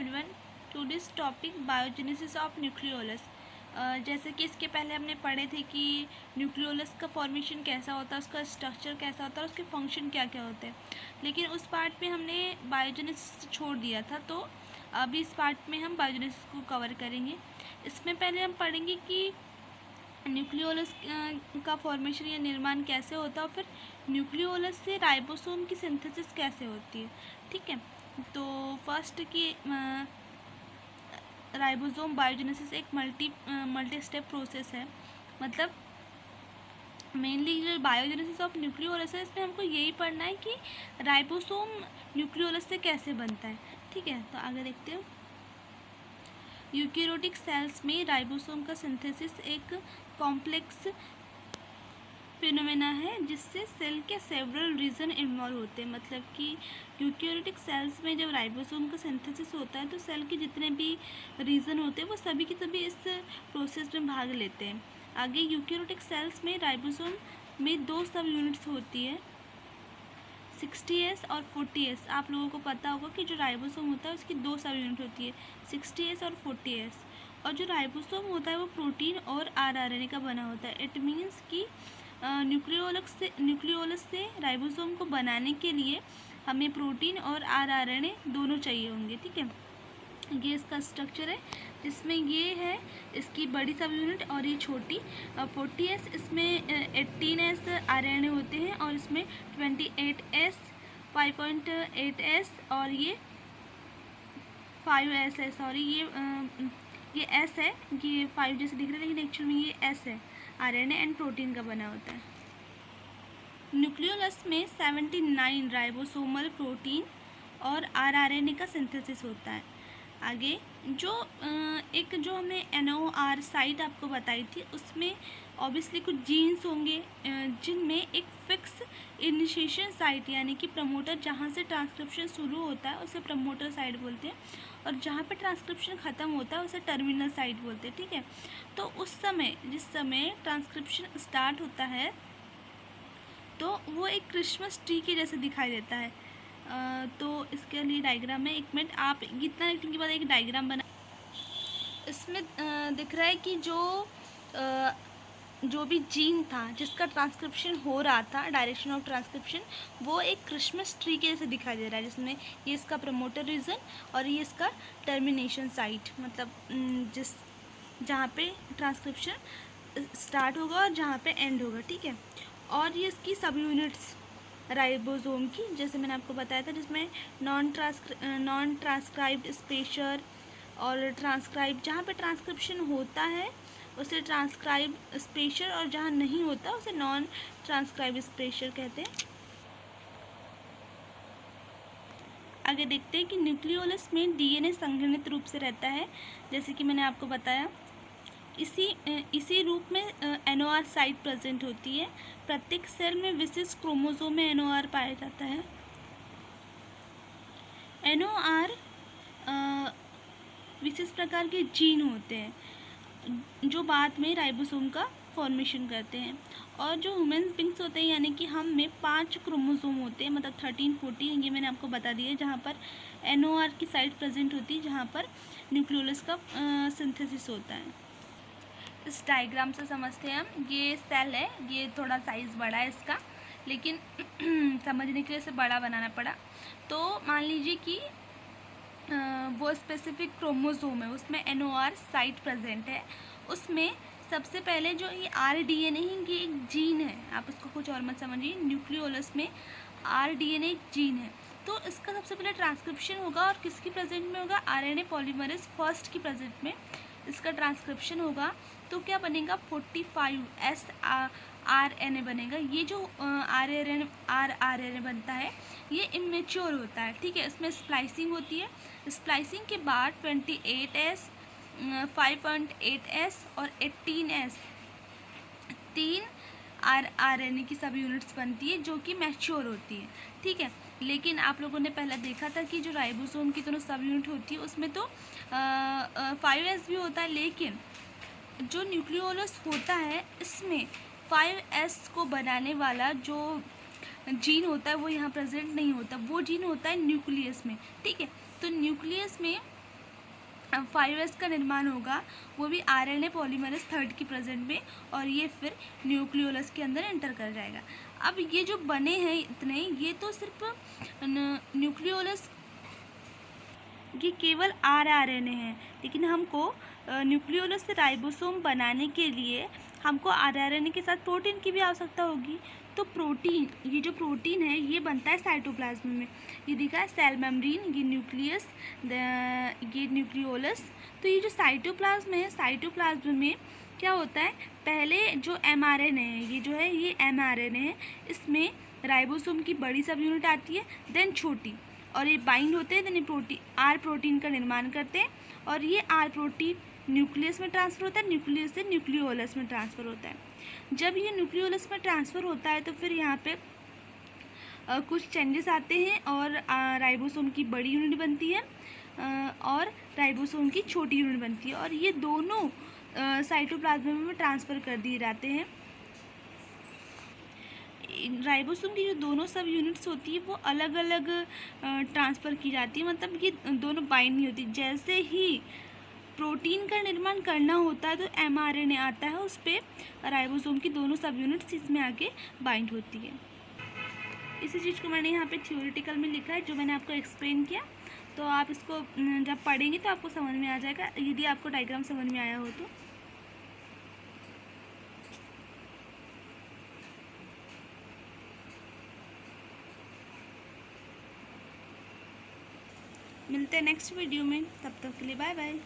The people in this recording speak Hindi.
Everyone, today's topic biogenesis of nucleolus. जैसे कि इसके पहले हमने पढ़े थे कि न्यूक्लियोलस का फॉर्मेशन कैसा होता है, उसका स्ट्रक्चर कैसा होता है, उसके फंक्शन क्या क्या होते हैं। लेकिन उस पार्ट में हमने बायोजेनेसिस छोड़ दिया था, तो अभी इस पार्ट में हम बायोजेनेसिस को कवर करेंगे। इसमें पहले हम पढ़ेंगे कि न्यूक्लियोलस का फॉर्मेशन या निर्माण कैसे होता है और फिर न्यूक्लियोलस से राइबोसोम की सिंथेसिस कैसे होती है। ठीक है, तो फर्स्ट की राइबोसोम बायोजेनेसिस एक मल्टी स्टेप प्रोसेस है। मतलब मेनली जो बायोजेनेसिस ऑफ न्यूक्लियोलस है, इसमें हमको यही पढ़ना है कि राइबोसोम न्यूक्लियोलस से कैसे बनता है। ठीक है, तो आगे देखते हैं। यूकेरियोटिक सेल्स में राइबोसोम का सिंथेसिस एक कॉम्प्लेक्स फिनोमेना है जिससे सेल के सेवरल रीजन इन्वॉल्व होते हैं। मतलब कि यूकेरियोटिक सेल्स में जब राइबोसोम का सिंथेसिस होता है तो सेल के जितने भी रीजन होते हैं वो सभी के सभी इस प्रोसेस में भाग लेते हैं। आगे यूकेरियोटिक सेल्स में राइबोसोम में दो सब यूनिट्स होती है, 60S और 40S। आप लोगों को पता होगा कि जो राइबोसोम होता है उसकी दो सब यूनिट होती है, 60S और 40S। और जो राइबोसोम होता है वो प्रोटीन और RNA का बना होता है। इट मीन्स कि न्यूक्लियोलस से राइबोसोम को बनाने के लिए हमें प्रोटीन और RNA दोनों चाहिए होंगे। ठीक है, ये इसका स्ट्रक्चर है, जिसमें ये है इसकी बड़ी सब यूनिट और ये छोटी 40S। इसमें 18S RNA होते हैं और इसमें 28S 5.8S और ये 5S है। सॉरी, ये S है, ये 5 जैसे दिख रहा है लेकिन एक्चुअल में ये S है। RNA एंड प्रोटीन का बना होता है। न्यूक्लियोलस में 79 राइबोसोमल प्रोटीन और RNA का सिंथेसिस होता है। आगे जो जो हमने NOR साइट आपको बताई थी, उसमें ऑब्वियसली कुछ जीन्स होंगे जिनमें एक फिक्स इनिशिएशन साइट यानी कि प्रमोटर, जहाँ से ट्रांसक्रिप्शन शुरू होता है उसे प्रमोटर साइट बोलते हैं, और जहाँ पे ट्रांसक्रिप्शन ख़त्म होता है उसे टर्मिनल साइट बोलते हैं। ठीक है, तो उस समय जिस समय ट्रांसक्रिप्शन स्टार्ट होता है तो वो एक क्रिसमस ट्री के जैसे दिखाई देता है। तो इसके लिए डायग्राम है, एक मिनट आप इतना लिखने के बाद एक डायग्राम बना। इसमें दिख रहा है कि जो भी जीन था जिसका ट्रांसक्रिप्शन हो रहा था, डायरेक्शन ऑफ ट्रांसक्रिप्शन, वो एक क्रिसमस ट्री के जैसे दिखाई दे रहा है, जिसमें ये इसका प्रमोटर रीजन और ये इसका टर्मिनेशन साइट, मतलब जहाँ पे ट्रांसक्रिप्शन स्टार्ट होगा और जहाँ पे एंड होगा। ठीक है, और ये इसकी सब यूनिट्स राइबोसोम की, जैसे मैंने आपको बताया था, जिसमें नॉन ट्रांसक्राइब्ड स्पेशर और ट्रांसक्राइब, जहाँ पे ट्रांसक्रिप्शन होता है उसे ट्रांसक्राइब स्पेशर और जहाँ नहीं होता उसे नॉन ट्रांसक्राइब स्पेशर कहते हैं। आगे देखते हैं कि न्यूक्लियोलस में DNA संघनित रूप से रहता है, जैसे कि मैंने आपको बताया। इसी रूप में NOR साइट प्रेजेंट होती है। प्रत्येक सेल में विशिष्ट क्रोमोसोम में NOR पाया जाता है। NOR विशेष प्रकार के जीन होते हैं जो बाद में राइबोसोम का फॉर्मेशन करते हैं। और जो ह्यूमन बींग्स होते हैं यानी कि हम में 5 क्रोमोसोम होते हैं, मतलब 13, 14, ये मैंने आपको बता दिया, जहाँ पर NOR की साइट प्रेजेंट होती है, जहाँ पर न्यूक्लियोलस का सिंथेसिस होता है। इस डायग्राम से समझते हैं हम, ये सेल है, ये थोड़ा साइज़ बड़ा है इसका, लेकिन समझने के लिए इसे बड़ा बनाना पड़ा। तो मान लीजिए कि वो स्पेसिफिक क्रोमोसोम है, उसमें NOR साइट प्रेजेंट है। उसमें सबसे पहले जो ये RDNA है, ये एक जीन है, आप इसको कुछ और मत समझिए। न्यूक्लियोलस में RDNA एक जीन है, तो इसका सबसे पहले ट्रांसक्रिप्शन होगा और किसकी प्रेजेंट में होगा? RNA पॉलीमरेज फर्स्ट की प्रेजेंट में इसका ट्रांसक्रिप्शन होगा। तो क्या बनेगा? 45S RNA बनेगा। ये जो RNA बनता है ये इमेच्योर होता है। ठीक है, इसमें स्प्लाइसिंग होती है। स्प्लाइसिंग के बाद 28S 5.8S और 18S 3 RNA की सब यूनिट्स बनती है जो कि मैच्योर होती है। ठीक है, लेकिन आप लोगों ने पहले देखा था कि जो राइबोसोम की दोनों सब यूनिट होती है उसमें तो 5S भी होता है, लेकिन जो न्यूक्लियोलस होता है इसमें 5S को बनाने वाला जो जीन होता है वो यहाँ प्रेजेंट नहीं होता, वो जीन होता है न्यूक्लियस में। ठीक है, तो न्यूक्लियस में 5s का निर्माण होगा, वो भी आरएनए पॉलीमरेज थर्ड की प्रेजेंट में, और ये फिर न्यूक्लियोलस के अंदर एंटर कर जाएगा। अब ये जो बने हैं इतने, ये तो सिर्फ न्यूक्लियोलस, ये केवल आरएनए है, लेकिन हमको न्यूक्लियोलस से राइबोसोम बनाने के लिए हमको आरएनए के साथ प्रोटीन की भी आवश्यकता होगी। तो प्रोटीन, ये जो प्रोटीन है ये बनता है साइटोप्लाज्म में। ये दिखा है सेल मेम्ब्रेन, ये न्यूक्लियस, ये न्यूक्लियोलस। तो ये जो साइटोप्लाज्म है, साइटोप्लाज्म में क्या होता है, पहले जो एमआरएनए है, ये जो है ये एमआरएनए है, इसमें राइबोसोम की बड़ी सब यूनिट आती है, देन छोटी, और ये बाइंड होते हैं, देन प्रोटीन, आर प्रोटीन का निर्माण करते हैं, और ये आर प्रोटीन न्यूक्लियस में ट्रांसफ़र होता है, न्यूक्लियस से न्यूक्लियोलस में ट्रांसफ़र होता है। जब ये न्यूक्लियोलस में ट्रांसफ़र होता है तो फिर यहाँ पे कुछ चेंजेस आते हैं, और राइबोसोम की बड़ी यूनिट बनती है और राइबोसोम की छोटी यूनिट बनती है, और ये दोनों साइटोप्लाज्म में ट्रांसफ़र कर दिए जाते हैं। राइबोसोम की जो दोनों सब यूनिट्स होती है वो अलग अलग ट्रांसफ़र की जाती है, मतलब ये दोनों बाइंड नहीं होती। जैसे ही प्रोटीन का निर्माण करना होता है तो एमआरएनए आता है, उस पर राइबोसोम की दोनों सब यूनिट्स इसमें आके बाइंड होती है। इसी चीज़ को मैंने यहाँ पे थ्योरेटिकल में लिखा है, जो मैंने आपको एक्सप्लेन किया। तो आप इसको जब पढ़ेंगे तो आपको समझ में आ जाएगा, यदि आपको डायग्राम समझ में आया हो तो। मिलते हैं नेक्स्ट वीडियो में, तब तक के लिए बाय बाय।